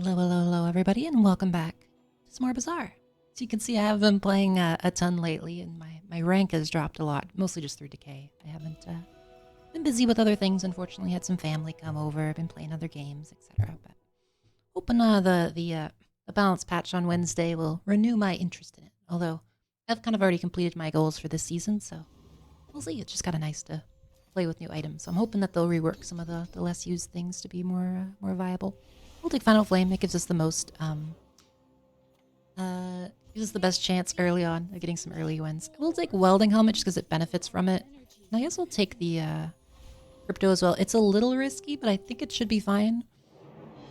Hello, everybody, and welcome back to some more Bazaar. So you can see I have been playing a ton lately, and my rank has dropped a lot, mostly just through decay. I haven't been busy with other things, unfortunately. Had some family come over, been playing other games, etc. But hoping the balance patch on Wednesday will renew my interest in it. Although I've kind of already completed my goals for this season, so we'll see. It's just kind of nice to play with new items. So I'm hoping that they'll rework some of the less used things to be more viable. We'll take Final Flame. It gives us the most, gives us the best chance early on of getting some early wins. We'll take Welding Helmet just because it benefits from it. And I guess we'll take the Crypto as well. It's a little risky, but I think it should be fine.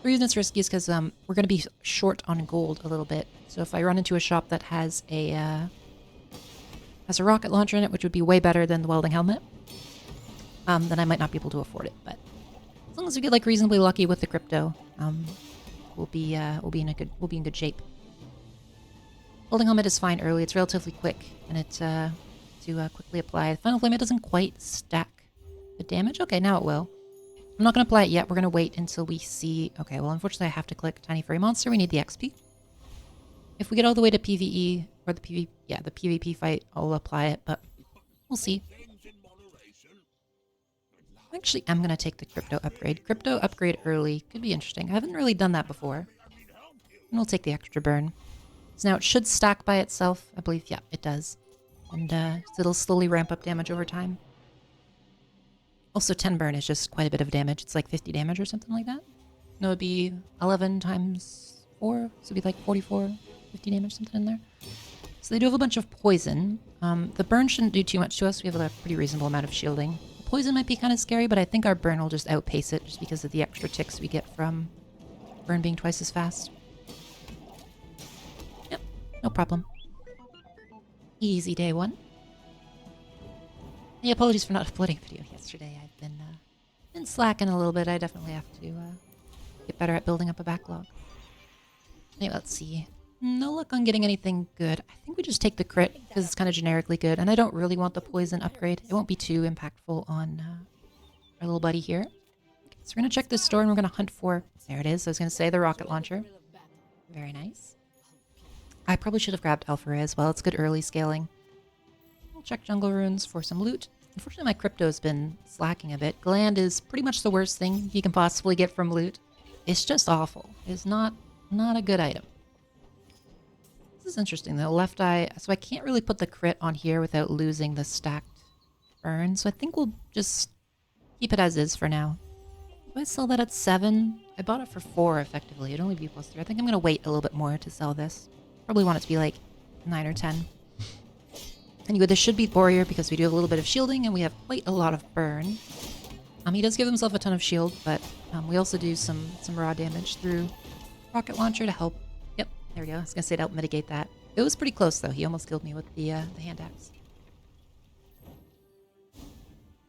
The reason it's risky is because we're going to be short on gold a little bit. So if I run into a shop that has a rocket launcher in it, which would be way better than the Welding Helmet, then I might not be able to afford it. But as long as we get like reasonably lucky with the Crypto, we'll be in good shape. Holding Helmet is fine early. It's relatively quick, and it to quickly apply. Final Flame, it doesn't quite stack the damage. Okay, now it will. I'm not going to apply it yet. We're going to wait until we see. Okay, well, unfortunately, I have to click Tiny Furry Monster. We need the XP. If we get all the way to PvE or the PvP fight, I'll apply it, but we'll see. Actually, I'm going to take the Crypto upgrade. Crypto upgrade early could be interesting. I haven't really done that before. And we'll take the extra burn. So now it should stack by itself. I believe, yeah, it does. And so it'll slowly ramp up damage over time. Also, 10 burn is just quite a bit of damage. It's like 50 damage or something like that. No, it'd be 11 times 4. So it'd be like 44, 50 damage, something in there. So they do have a bunch of poison. The burn shouldn't do too much to us. We have a pretty reasonable amount of shielding. Poison might be kind of scary, but I think our burn will just outpace it just because of the extra ticks we get from burn being twice as fast. Yep, no problem. Easy day one. Yeah, apologies for not uploading a video yesterday. I've been slacking a little bit. I definitely have to get better at building up a backlog. Anyway, let's see. No luck on getting anything good. I think we just take the crit because it's kind of generically good, and I don't really want the poison upgrade. It won't be too impactful on our little buddy here. Okay, so we're going to check this store, and we're going to hunt for... There it is. I was going to say the rocket launcher. Very nice. I probably should have grabbed Alpha Ray as well. It's good early scaling. We'll check Jungle Runes for some loot. Unfortunately, my crypto's been slacking a bit. Gland is pretty much the worst thing you can possibly get from loot. It's just awful. It's not a good item. This is interesting though. Left eye. So I can't really put the crit on here without losing the stacked burn. So I think we'll just keep it as is for now. Do I sell that at 7? I bought it for 4 effectively. It'd only be +3. I think I'm going to wait a little bit more to sell this. Probably want it to be like 9 or 10. Anyway, this should be Warrior because we do have a little bit of shielding and we have quite a lot of burn. He does give himself a ton of shield, but we also do some raw damage through rocket launcher to help. Yep, there we go. I was going to say to help mitigate that. It was pretty close though. He almost killed me with the hand axe.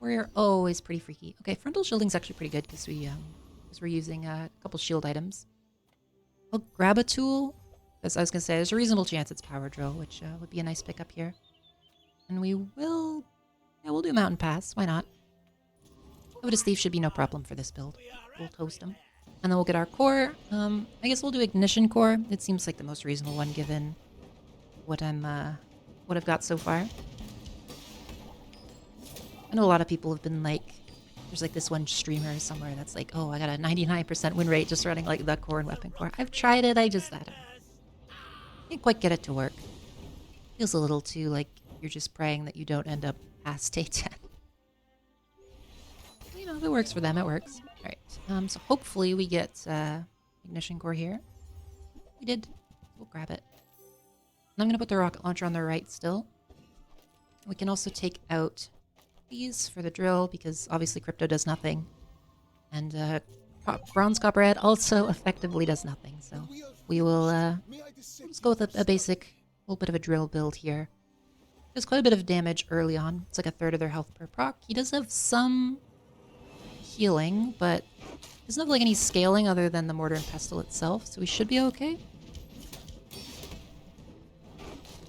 Warrior always pretty freaky. Okay, frontal shielding's actually pretty good because we're using a couple shield items. I'll grab a tool. As I was going to say, there's a reasonable chance it's Power Drill, which would be a nice pickup here. And we will... Yeah, we'll do Mountain Pass. Why not? Covetous Thief should be no problem for this build. We'll toast him. And then we'll get our core. I guess we'll do Ignition Core. It seems like the most reasonable one given what I've got so far. I know a lot of people have been like... There's like this one streamer somewhere that's like, oh, I got a 99% win rate just running like the core and weapon core. I've tried it. I can't quite get it to work. Feels a little too like you're just praying that you don't end up past day 10. You know, if it works for them, it works. Alright, so hopefully we get Ignition Core here. We did. We'll grab it. And I'm going to put the rocket launcher on the right still. We can also take out these for the drill because obviously Crypto does nothing. And Bronze Copperhead also effectively does nothing. So we will just go with a basic little bit of a drill build here. Does quite a bit of damage early on. It's like 1/3 of their health per proc. He does have some healing, but doesn't have like any scaling other than the Mortar and Pestle itself, so we should be okay.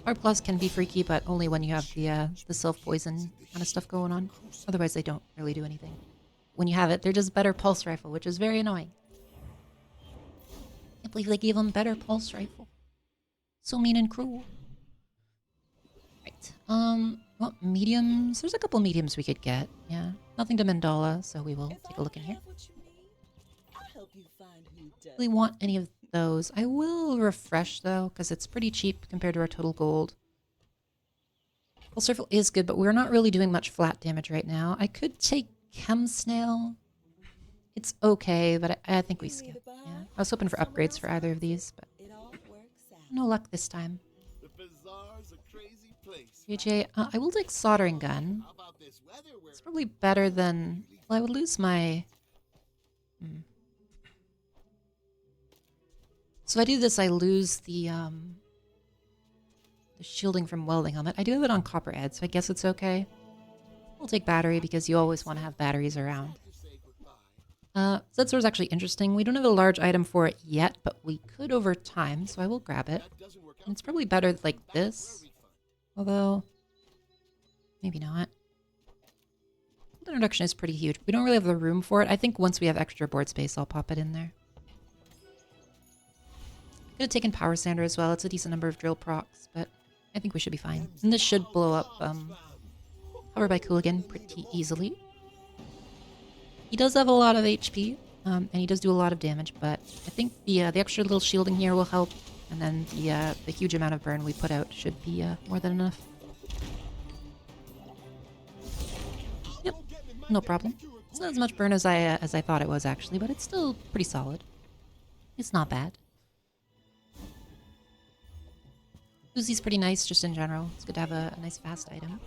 Hard Claws can be freaky, but only when you have the self-poison kind of stuff going on. Otherwise, they don't really do anything. When you have it, they're just better pulse rifle, which is very annoying. Can't believe they gave him better pulse rifle. So mean and cruel. Right. Well, mediums. There's a couple mediums we could get. Yeah. Nothing to Mandala, so we will take a look in here. Really want any of those. I will refresh though, because it's pretty cheap compared to our total gold. Pulse rifle is good, but we're not really doing much flat damage right now. I could take Chem Snail. It's okay, but I think we skip. Yeah. I was hoping for upgrades for either of these, but no luck this time. JJ, I will take Soldering Gun. It's probably better than... Well, I would lose my... So if I do this, I lose the shielding from welding helmet. I do have it on Copperhead, so I guess it's okay. We'll take battery because you always want to have batteries around. That sword is actually interesting. We don't have a large item for it yet, but we could over time, so I will grab it. And it's probably better like this. Although, maybe not. The introduction is pretty huge. We don't really have the room for it. I think once we have extra board space, I'll pop it in there. Could have taken Power Sander as well. It's a decent number of drill procs, but I think we should be fine. And this should blow up Hover by Cooligan pretty easily. He does have a lot of HP, and he does do a lot of damage, but I think the extra little shielding here will help, and then the huge amount of burn we put out should be more than enough. Yep, no problem. It's not as much burn as I thought it was actually, but it's still pretty solid. It's not bad. Uzi's pretty nice just in general. It's good to have a nice fast item.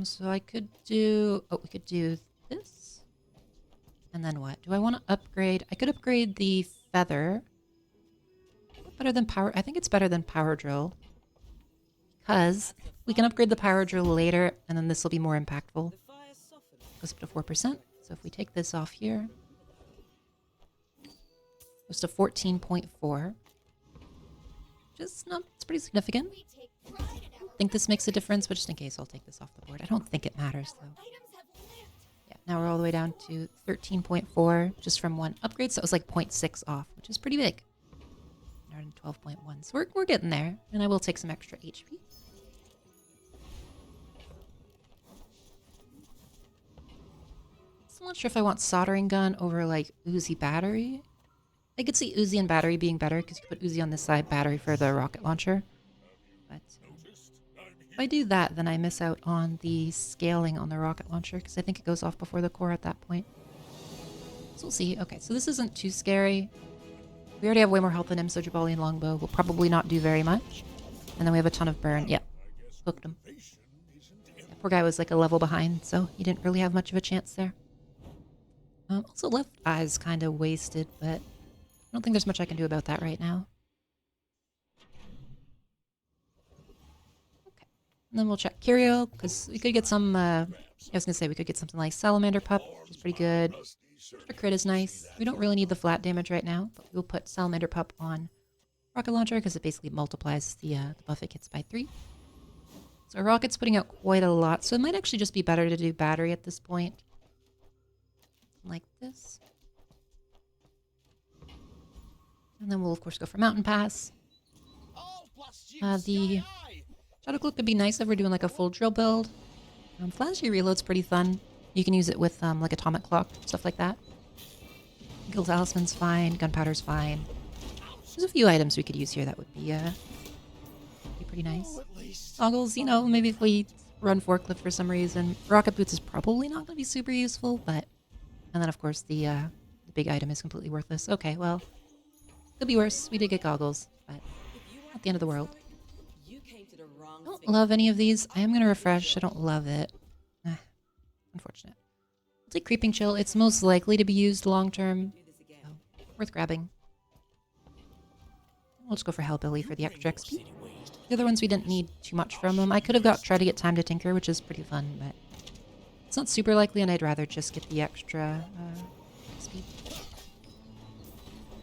So I could do... Oh, we could do this. And then what? Do I want to upgrade? I could upgrade the feather. Better than power... I think it's better than power drill. Because we can upgrade the power drill later, and then this will be more impactful. Goes up to 4%. So if we take this off here... Goes to 14.4. Just not... It's pretty significant. I don't think this makes a difference, but just in case, I'll take this off the board. I don't think it matters, though. Yeah, now we're all the way down to 13.4, just from one upgrade, so it was like 0.6 off, which is pretty big. 12.1, so we're getting there, and I will take some extra HP. So I'm not sure if I want Soldering Gun over, like, Uzi Battery. I could see Uzi and Battery being better, because you could put Uzi on this side, Battery for the rocket launcher. But if I do that, then I miss out on the scaling on the rocket launcher, because I think it goes off before the core at that point. So we'll see. Okay, so this isn't too scary. We already have way more health than him, so Jabali and Longbow will probably not do very much. And then we have a ton of burn. Yep, hooked him. Yeah, poor guy was like a level behind, so he didn't really have much of a chance there. Also, left eye's kind of wasted, but I don't think there's much I can do about that right now. Okay, and then we'll check Curio, because we could get some, I was going to say we could get something like Salamander Pup, which is pretty good. Extra crit is nice. We don't really need the flat damage right now, but we'll put Salamander Pup on Rocket Launcher, because it basically multiplies the buff it gets by 3. So our Rocket's putting out quite a lot, so it might actually just be better to do Battery at this point. Like this. And then we'll, of course, go for Mountain Pass. The Shadow Cloak could be nice if we're doing like a full drill build. Flashy Reload's pretty fun. You can use it with like Atomic Clock, stuff like that. Guild Talisman's fine. Gunpowder's fine. There's a few items we could use here that would be pretty nice. Goggles, you know, maybe if we run Forklift for some reason. Rocket Boots is probably not going to be super useful, but... And then, of course, the big item is completely worthless. Okay, well... Could be worse. We did get goggles, but not the end of the world. I don't love any of these. I am going to refresh. I don't love it. Unfortunate. I'll take Creeping Chill. It's most likely to be used long term. So, worth grabbing. We'll just go for Hellbilly for the extra XP. The other ones we didn't need too much from them. I could have tried to get Time to Tinker, which is pretty fun, but it's not super likely, and I'd rather just get the extra XP.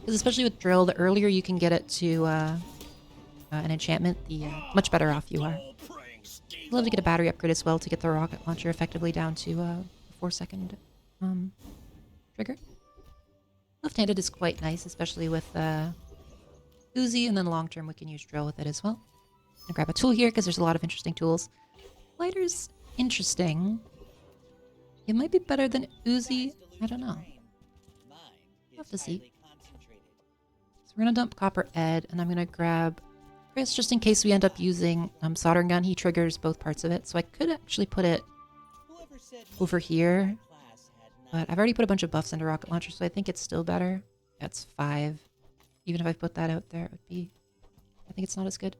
Because especially with Drill, the earlier you can get it to an enchantment, the much better off you are. I'd love to get a battery upgrade as well to get the rocket launcher effectively down to a 4-second trigger. Left-handed is quite nice, especially with Uzi, and then long term we can use drill with it as well. I'm gonna grab a tool here because there's a lot of interesting tools. Lighter's interesting. It might be better than Uzi. I don't know. We'll have to see. So we're gonna dump Copper Ed, and I'm gonna grab Chris just in case we end up using Soldering Gun. He triggers both parts of it, so I could actually put it over here. But I've already put a bunch of buffs into Rocket Launcher, so I think it's still better. That's 5. Even if I put that out there, it would be... I think it's not as good.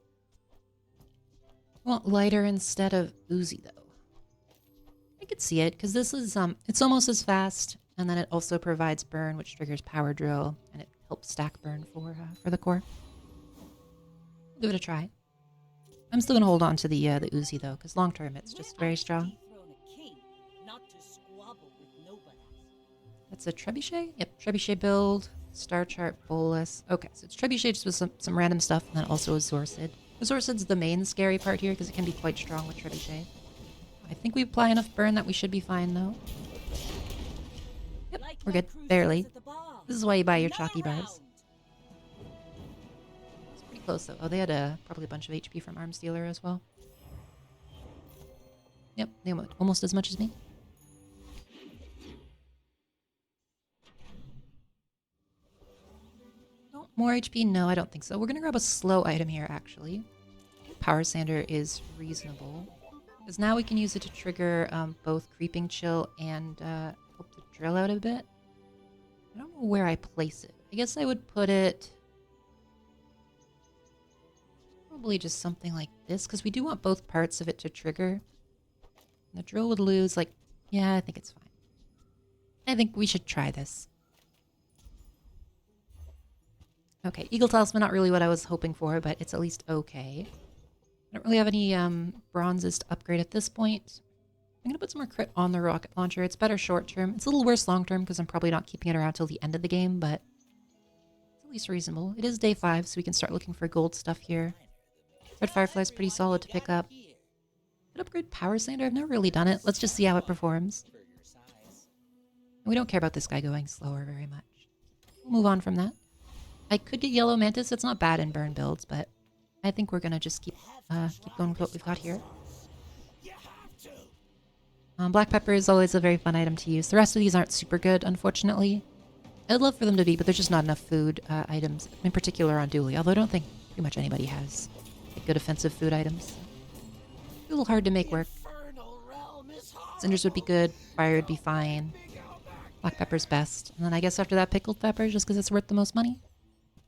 I want lighter instead of Uzi, though. I could see it, because this is, it's almost as fast, and then it also provides burn, which triggers Power Drill, and it helps stack burn for the core. We'll give it a try. I'm still going to hold on to the Uzi, though, because long term it's just very strong. That's a Trebuchet? Yep, Trebuchet build, Star Chart, Bolus. Okay, so it's Trebuchet just with some random stuff, and then also a Zorsid. The Zorsid's the main scary part here, because it can be quite strong with Trebuchet. I think we apply enough burn that we should be fine, though. Yep, we're good. Barely. This is why you buy your chalky bars. It's pretty close, though. Oh, they had probably a bunch of HP from Arms Dealer as well. Yep, they almost as much as me. More HP? No, I don't think so. We're going to grab a slow item here, actually. Power Sander is reasonable. Because now we can use it to trigger both Creeping Chill and help the drill out a bit. I don't know where I place it. I guess I would put it... probably just something like this, because we do want both parts of it to trigger. The drill would lose, like... yeah, I think it's fine. I think we should try this. Okay, Eagle Talisman, not really what I was hoping for, but it's at least okay. I don't really have any bronzes to upgrade at this point. I'm going to put some more crit on the rocket launcher. It's better short term. It's a little worse long term because I'm probably not keeping it around till the end of the game, but it's at least reasonable. It is day 5, so we can start looking for gold stuff here. Red Firefly's pretty solid to pick up. Could upgrade Power Sander. I've never really done it. Let's just see how it performs. We don't care about this guy going slower very much. We'll move on from that. I could get Yellow Mantis. It's not bad in burn builds, but I think we're gonna just keep going with what we've got here. Black pepper is always a very fun item to use. The rest of these aren't super good, unfortunately. I'd love for them to be, but there's just not enough food items, in particular on Dooley. Although I don't think pretty much anybody has good offensive food items. A little hard to make work. Cinders would be good. Fire would be fine. Black pepper's best, and then I guess after that pickled pepper, just because it's worth the most money.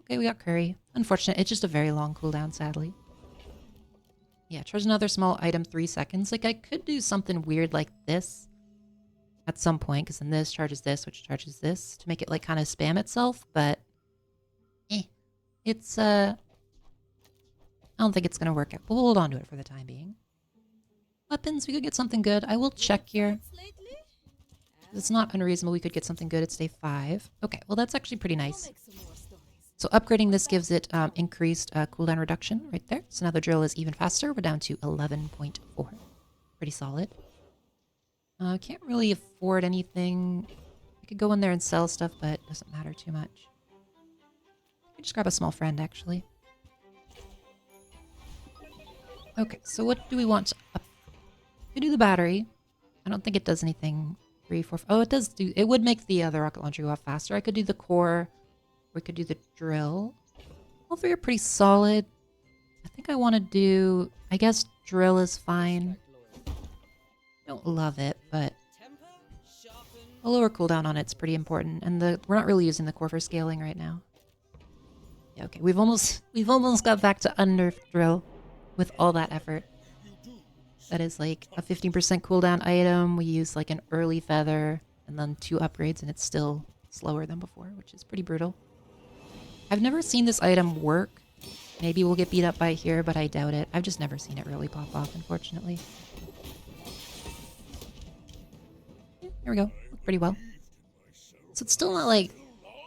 Okay, we got curry. Unfortunate, it's just a very long cooldown, sadly. Yeah, charge another small item 3 seconds. Like, I could do something weird like this at some point, because then this charges this, which charges this, to make it, like, kind of spam itself, but... It's, I don't think it's gonna work out, but we'll hold on to it for the time being. Weapons, we could get something good. I will check here. It's not unreasonable we could get something good. It's day 5. Okay, well, that's actually pretty nice. So upgrading this gives it increased cooldown reduction right there. So now the drill is even faster. We're down to 11.4. Pretty solid. Can't really afford anything. I could go in there and sell stuff, but it doesn't matter too much. I just grab a small friend, actually. Okay, so what do we want to up? We do the battery. I don't think it does anything. 3, 4... oh, it does do... it would make the rocket launcher go off faster. I could do the core... we could do the drill. All 3 are pretty solid. I think I want to do... I guess drill is fine. Don't love it, but... a lower cooldown on it's pretty important. And we're not really using the core for scaling right now. Yeah, okay. We've almost got back to under drill with all that effort. That is like a 15% cooldown item. We use like an early feather and then 2 upgrades, and it's still slower than before, which is pretty brutal. I've never seen this item work. Maybe we'll get beat up by here, but I doubt it. I've just never seen it really pop off, unfortunately. Yeah, here we go. Looked pretty well. So it's still not like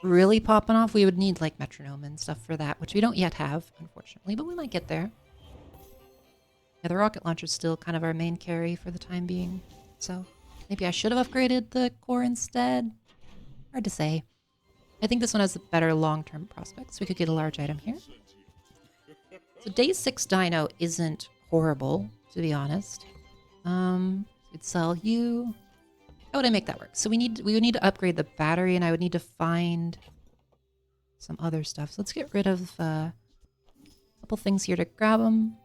really popping off. We would need like metronome and stuff for that, which we don't yet have, unfortunately, but we might get there. Yeah, the rocket launcher's still kind of our main carry for the time being. So maybe I should have upgraded the core instead. Hard to say. I think this one has the better long-term prospects. We could get a large item here. So day 6 dino isn't horrible, to be honest. We'd sell you. How would I make that work? So we would need to upgrade the battery, and I would need to find some other stuff. So let's get rid of a couple things here to grab them.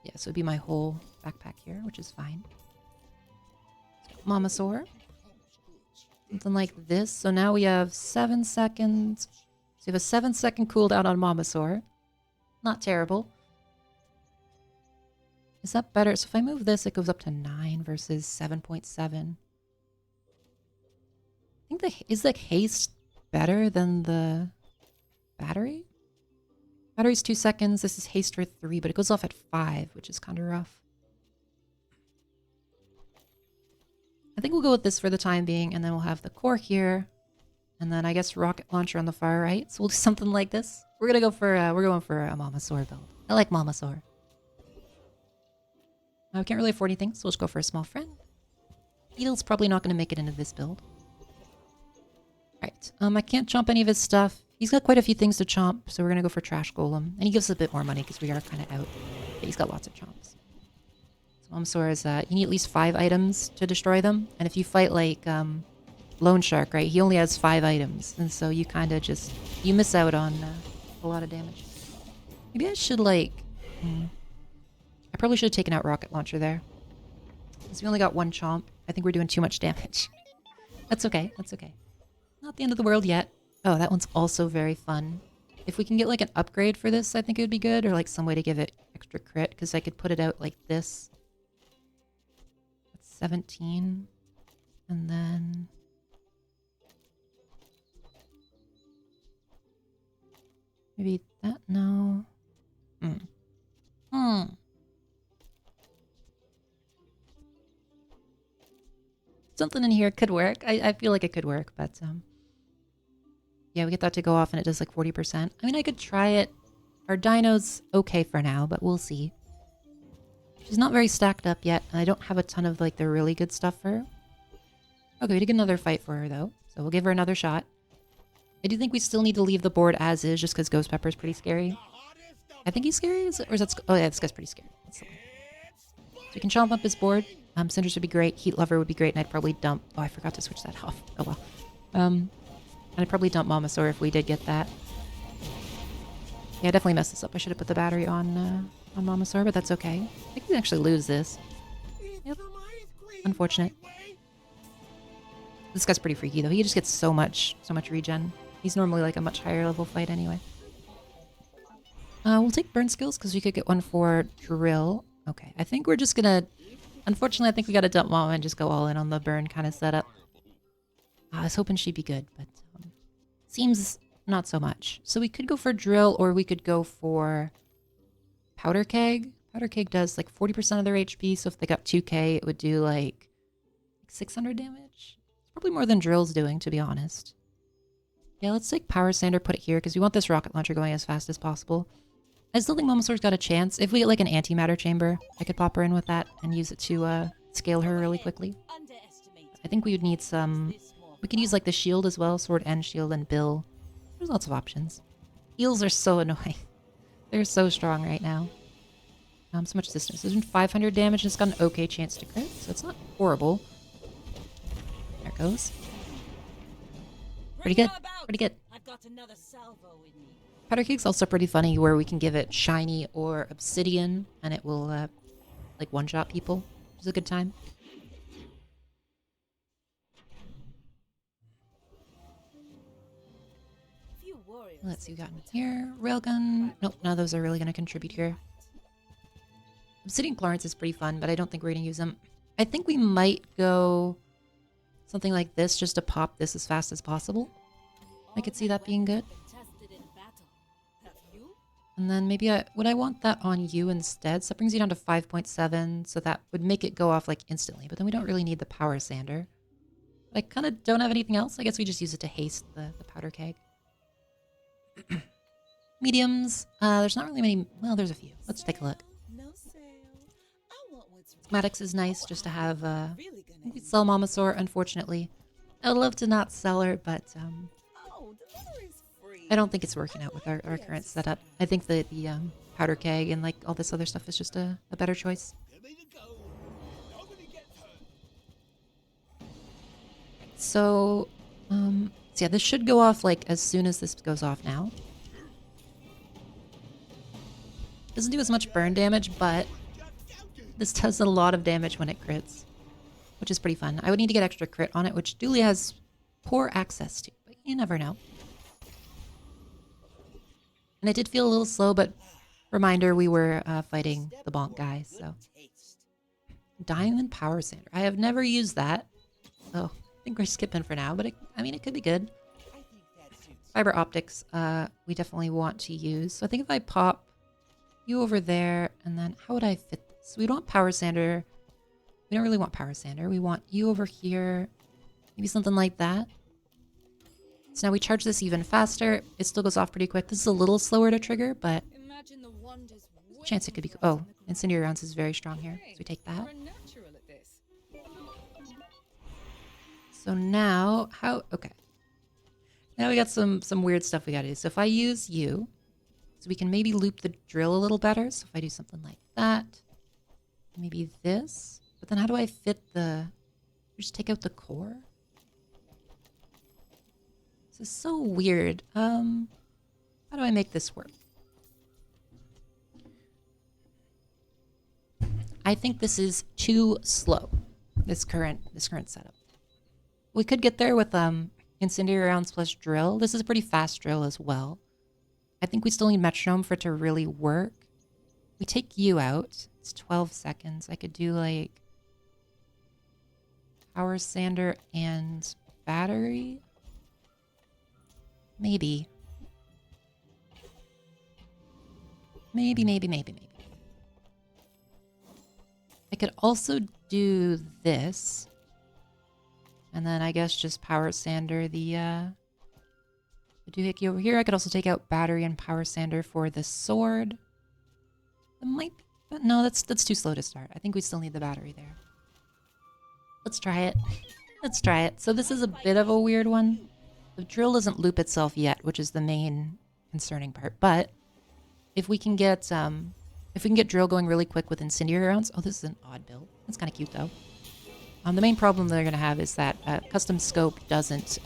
Yeah, so it'd be my whole backpack here, which is fine. Mamasaur. Something like this. So now we have 7 seconds. So we have a 7-second cooldown on Mamasaur. Not terrible. Is that better? So if I move this, it goes up to 9 versus 7.7. I think is like haste better than the battery? Battery's 2 seconds. This is haste for 3, but it goes off at 5, which is kind of rough. I think we'll go with this for the time being, and then we'll have the core here, and then I guess rocket launcher on the far right. So we'll do something like this. We're gonna go for we're going for a Mamasaur build. I like Mamasaur. We can't really afford anything, so we'll just go for a small friend. Beetle's probably not going to make it into this build. Alright, I can't chomp any of his stuff. He's got quite a few things to chomp, so we're going to go for Trash Golem. And he gives us a bit more money because we are kind of out. But he's got lots of chomps. So Mamasaur is, you need at least 5 items to destroy them. And if you fight like Lone Shark, right, he only has 5 items. And so you kind of just, you miss out on a lot of damage. Maybe I should like... I probably should have taken out Rocket Launcher there. Because we only got 1 chomp. I think we're doing too much damage. That's okay. That's okay. Not the end of the world yet. Oh, that one's also very fun. If we can get like an upgrade for this, I think it would be good. Or like some way to give it extra crit. Because I could put it out like this. That's 17. And then... maybe that? No. Something in here could work. I feel like it could work, but yeah, we get that to go off and it does like 40%. I mean, I could try it. Our dino's okay for now, but we'll see. She's not very stacked up yet, and I don't have a ton of like the really good stuff for her. Okay, we did get another fight for her though, so we'll give her another shot. I do think we still need to leave the board as is, just because Ghost Pepper's pretty scary. I think he's scary, or is that... oh yeah, this guy's pretty scary. So we can chomp up his board. Cinders would be great. Heat Lover would be great, and I'd probably dump... oh, I forgot to switch that off. Oh well. And I'd probably dump Mamasaur if we did get that. Yeah, I definitely messed this up. I should have put the battery on Mamasaur, but that's okay. I think we can actually lose this. Yep. Unfortunate. This guy's pretty freaky, though. He just gets so much regen. He's normally like a much higher level fight anyway. We'll take burn skills because we could get one for drill. Okay, I think we're just gonna... unfortunately, I think we gotta dump Mama and just go all in on the burn kind of setup. I was hoping she'd be good, but seems not so much. So we could go for drill, or we could go for powder keg. Powder keg does like 40% of their HP, so if they got 2k, it would do like 600 damage. It's probably more than drill's doing, to be honest. Yeah, let's take Power Sander, put it here, because we want this rocket launcher going as fast as possible. I still think Mamasaur's got a chance. If we get like an antimatter chamber, I could pop her in with that and use it to scale her really quickly. I think we would need some... we could use like the shield as well, sword and shield and bill. There's lots of options. Heals are so annoying. They're so strong right now. So much distance. There's 500 damage and it's got an okay chance to crit, so it's not horrible. There it goes. Pretty good. Pretty good. I've got another salvo with me. Powder Cake's also pretty funny, where we can give it shiny or obsidian, and it will like one-shot people, which is a good time. Let's see what we got in here. Railgun. Nope, none of those are really going to contribute here. Obsidian Clarence is pretty fun, but I don't think we're going to use them. I think we might go something like this just to pop this as fast as possible. I could see that being good. And then maybe would I want that on you instead? So that brings you down to 5.7, so that would make it go off like instantly. But then we don't really need the Power Sander. But I kind of don't have anything else. I guess we just use it to haste the powder keg. Mediums. There's not really many. Well, there's a few. Let's take a look. Schematics is nice just to have. We sell Mamasaur, unfortunately. I would love to not sell her, but I don't think it's working out with our current setup. I think the powder keg and like all this other stuff is just a better choice. So, so yeah, this should go off like as soon as this goes off now. Doesn't do as much burn damage, but this does a lot of damage when it crits, which is pretty fun. I would need to get extra crit on it, which Dooley has poor access to, but you never know. And it did feel a little slow, but reminder, we were fighting the bonk guy, so. Diamond Power Sander. I have never used that, so I think we're skipping for now, but I mean, it could be good. Fiber optics, we definitely want to use. So I think if I pop you over there, and then how would I fit this? We don't want Power Sander. We don't really want Power Sander. We want you over here. Maybe something like that. So now we charge this even faster. It still goes off pretty quick. This is a little slower to trigger, but chance it could be... Oh, Incendiary Rounds is very strong here. So we take that. So now, how... Okay. Now we got some weird stuff we gotta do. So if I use you, so we can maybe loop the drill a little better. So if I do something like that, maybe this. But then how do I fit the... Just take out the core? This is so weird. How do I make this work? I think this is too slow. This current setup. We could get there with Incendiary Rounds plus drill. This is a pretty fast drill as well. I think we still need metronome for it to really work. We take you out. It's 12 seconds. I could do like Power Sander and battery. Maybe. Maybe. I could also do this. And then I guess just Power Sander the doohickey over here. I could also take out battery and Power Sander for the sword. It might be, but no, that's too slow to start. I think we still need the battery there. Let's try it. Let's try it. So this is a bit of a weird one. The drill doesn't loop itself yet, which is the main concerning part. But if we can get drill going really quick with Incendiary Rounds, oh, this is an odd build. That's kind of cute though. The main problem they're gonna have is that custom scope doesn't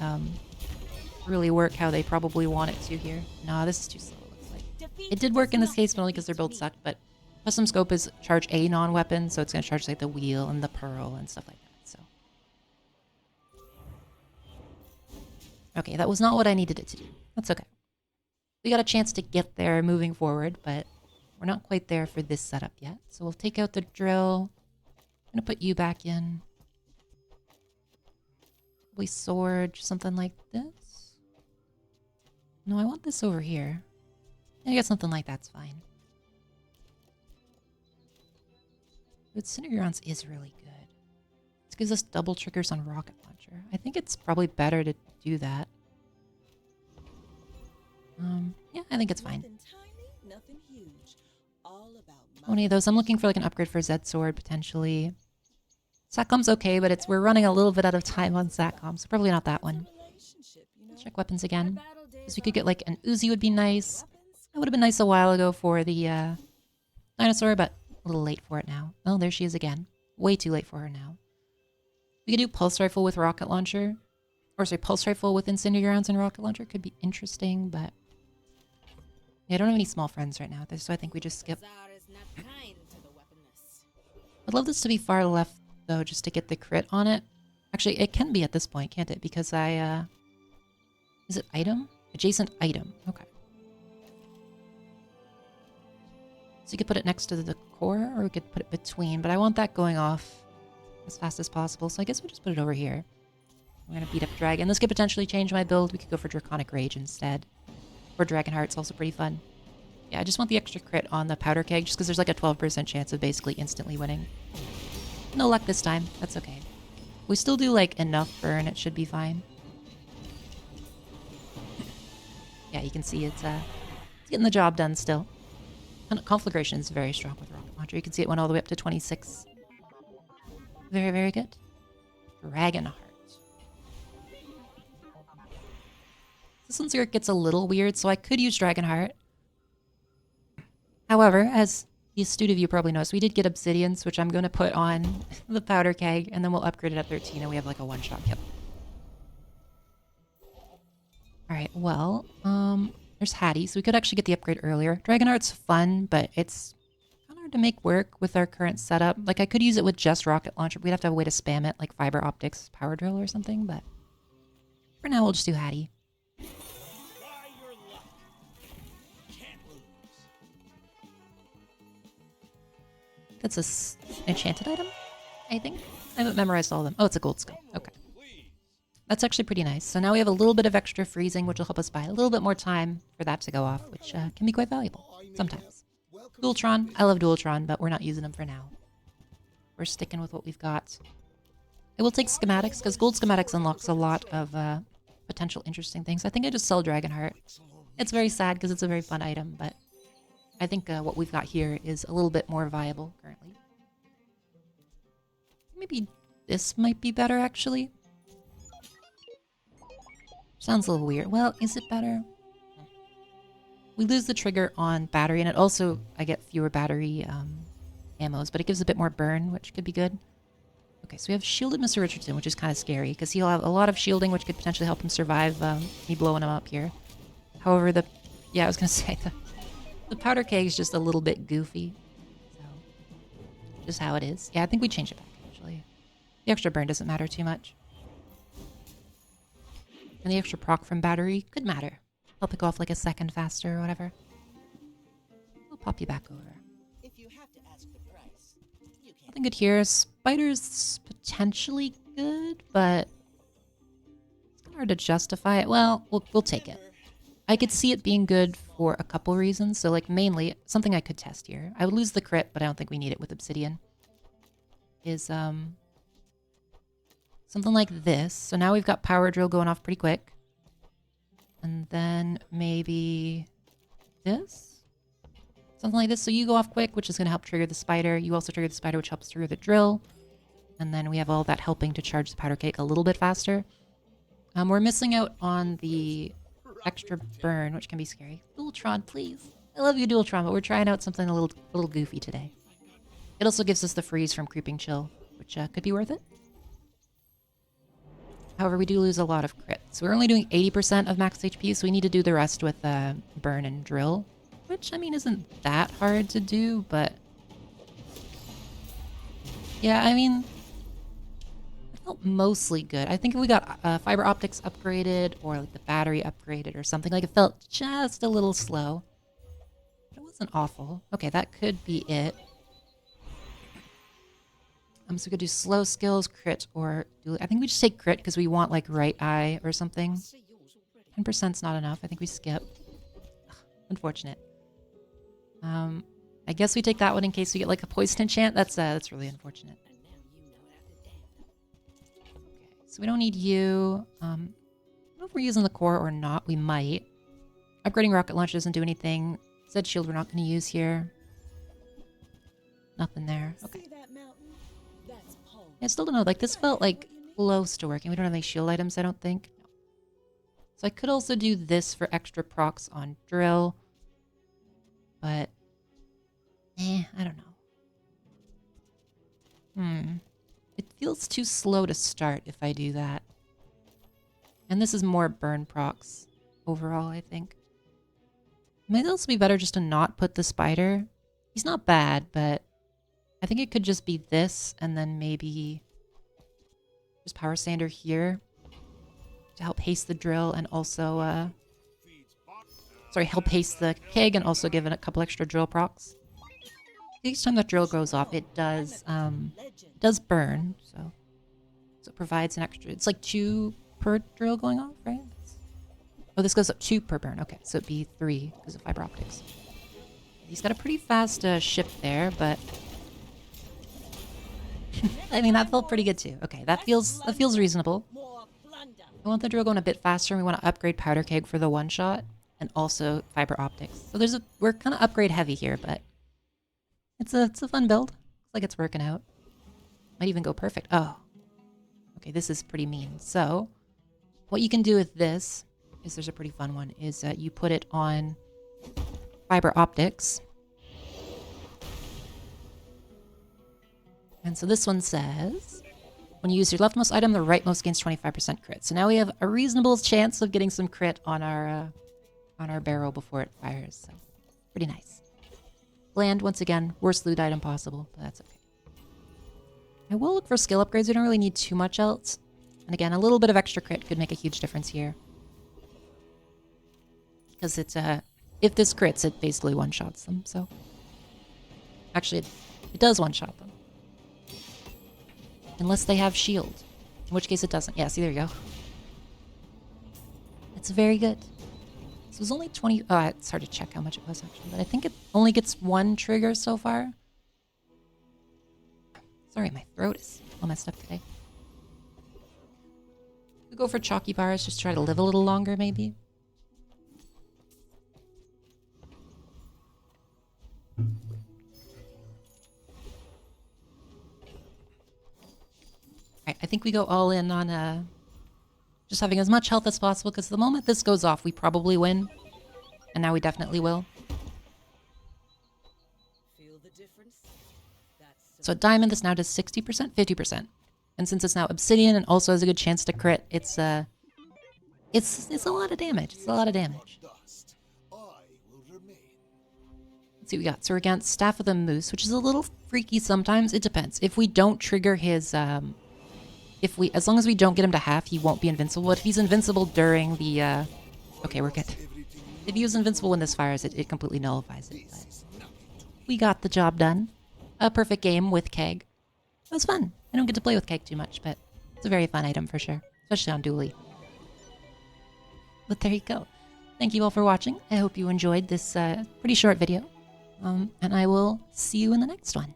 really work how they probably want it to here. No, this is too slow. It looks like it did work in this case, but only because their build sucked. But custom scope is charge a non-weapon, so it's gonna charge like the wheel and the pearl and stuff like that. So. Okay, that was not what I needed it to do. That's okay. We got a chance to get there moving forward, but we're not quite there for this setup yet. So we'll take out the drill. I'm going to put you back in. We sword, something like this. No, I want this over here. I guess something like that's fine. But Synergy Rounds is really good. This gives us double triggers on rocket launcher. I think it's probably better to do that. Yeah, I think it's fine. Nothing huge. All about Any of those. I'm looking for like an upgrade for Zed Sword potentially. Satcom's okay, but we're running a little bit out of time on Satcom, so probably not that one. Check weapons again. Because we could get like an Uzi would be nice. That would have been nice a while ago for the Dinosaur, but a little late for it now. Oh, there she is again. Way too late for her now. We could do Pulse Rifle with Rocket Launcher. Or sorry, Pulse Rifle with Incendiary Rounds and Rocket Launcher. Could be interesting, but... Yeah, I don't have any small friends right now, so I think we just skip. I'd love this to be far left, though, just to get the crit on it. Actually, it can be at this point, can't it? Because I, is it item? Adjacent item. Okay. So you could put it next to the core, or we could put it between, but I want that going off as fast as possible, so I guess we'll just put it over here. We're gonna beat up Dragon. This could potentially change my build. We could go for Draconic Rage instead. Or Dragon Heart's also pretty fun. Yeah, I just want the extra crit on the powder keg, just because there's like a 12% chance of basically instantly winning. No luck this time. That's okay. We still do like enough burn. It should be fine. Yeah, you can see it's getting the job done still. Conflagration is very strong with Rocket Launcher. You can see it went all the way up to 26. Very, very good. Dragon Heart. This one's where it gets a little weird, so I could use Dragonheart. However, as the astute of you probably knows, we did get Obsidians, which I'm going to put on the powder keg, and then we'll upgrade it at 13, and we have like a one-shot kill. Alright, well, there's Hattie, so we could actually get the upgrade earlier. Dragonheart's fun, but it's kind of hard to make work with our current setup. Like, I could use it with just rocket launcher. We'd have to have a way to spam it, like fiber optics, power drill, or something, but for now, we'll just do Hattie. That's an enchanted item, I think. I haven't memorized all of them. Oh, it's a gold skull. Okay. That's actually pretty nice. So now we have a little bit of extra freezing, which will help us buy a little bit more time for that to go off, which can be quite valuable sometimes. Dualtron. I love Dualtron, but we're not using them for now. We're sticking with what we've got. I will take schematics, because gold schematics unlocks a lot of potential interesting things. I think I just sell Dragonheart. It's very sad because it's a very fun item, but I think what we've got here is a little bit more viable currently. Maybe this might be better, actually. Sounds a little weird. Well, is it better? We lose the trigger on battery, and it also, I get fewer battery ammos, but it gives a bit more burn, which could be good. Okay, so we have shielded Mr. Richardson, which is kind of scary, because he'll have a lot of shielding, which could potentially help him survive me blowing him up here. However, yeah, I was going to say, the powder keg is just a little bit goofy. So, just how it is. Yeah, I think we change it back, actually. The extra burn doesn't matter too much. And the extra proc from battery could matter. Help it go off like a second faster or whatever. We'll pop you back over. If you have to ask the price, you can. Nothing good here. Spider's potentially good, but it's kind of hard to justify it. Well, we'll take it. I could see it being good for a couple reasons. So, like, mainly, something I could test here. I would lose the crit, but I don't think we need it with Obsidian. Is, something like this. So now we've got power drill going off pretty quick. And then maybe this? Something like this. So you go off quick, which is going to help trigger the spider. You also trigger the spider, which helps trigger the drill. And then we have all that helping to charge the powder cake a little bit faster. We're missing out on the extra burn, which can be scary. Dualtron, please. I love you, Dualtron, but we're trying out something a little goofy today. It also gives us the freeze from Creeping Chill, which could be worth it. However, we do lose a lot of crit. So we're only doing 80% of max HP, so we need to do the rest with burn and drill. Which, I mean, isn't that hard to do, but... yeah, I mean... it felt mostly good. I think if we got fiber optics upgraded, or like the battery upgraded or something, like it felt just a little slow. But it wasn't awful. Okay, that could be it. So we could do slow skills, crit, or I think we just take crit because we want like right eye or something. 10%'s not enough. I think we skip. Ugh, unfortunate. I guess we take that one in case we get like a poison enchant. That's really unfortunate. Okay, so we don't need you. I don't know if we're using the core or not. We might. Upgrading rocket launch doesn't do anything. Zed shield we're not going to use here. Nothing there. Okay. I still don't know, like, this felt, like, close to working. We don't have any shield items, I don't think. No. So I could also do this for extra procs on drill. But, I don't know. It feels too slow to start if I do that. And this is more burn procs overall, I think. It might also be better just to not put the spider. He's not bad, but... I think it could just be this, and then maybe just power sander here to help haste the drill, and also, help haste the keg, and also give it a couple extra drill procs. Each time that drill goes off, it does burn, so it provides an extra. It's like 2 per drill going off, right? Oh, this goes up 2 per burn. Okay, so it'd be 3 because of fiber optics. He's got a pretty fast ship there, but. I mean, that felt pretty good too. Okay, that feels reasonable. I want the drill going a bit faster, and we want to upgrade powder keg for the one shot, and also fiber optics. So we're kind of upgrade heavy here, but it's a fun build. Looks like it's working out. Might even go perfect. Oh, okay, this is pretty mean. So what you can do with this is there's a pretty fun one, is you put it on fiber optics. And so this one says, when you use your leftmost item, the rightmost gains 25% crit. So now we have a reasonable chance of getting some crit on our barrel before it fires. So pretty nice. Bland, once again, worst loot item possible, but that's okay. I will look for skill upgrades. We don't really need too much else. And again, a little bit of extra crit could make a huge difference here. Because it's, if this crits, it basically one-shots them, so. Actually, it does one-shot them. Unless they have shield. In which case it doesn't. Yeah, see, there you go. It's very good. So it was only 20... Oh, it's hard to check how much it was, actually. But I think it only gets one trigger so far. Sorry, my throat is all messed up today. We go for chalky bars, just try to live a little longer, maybe. Alright, I think we go all in on just having as much health as possible, because the moment this goes off, we probably win. And now we definitely will. Feel the difference? So at diamond, this now does 60%, 50%. And since it's now obsidian and also has a good chance to crit, it's a lot of damage. It's a lot of damage. Let's see what we got. So we're against Staff of the Moose, which is a little freaky sometimes. It depends. If we don't trigger his, as long as we don't get him to half, he won't be invincible. But if he's invincible during the, okay, we're good. If he was invincible when this fires, it completely nullifies it. But we got the job done. A perfect game with Keg. It was fun. I don't get to play with Keg too much, but it's a very fun item for sure, especially on Dooley. But there you go. Thank you all for watching. I hope you enjoyed this pretty short video. And I will see you in the next one.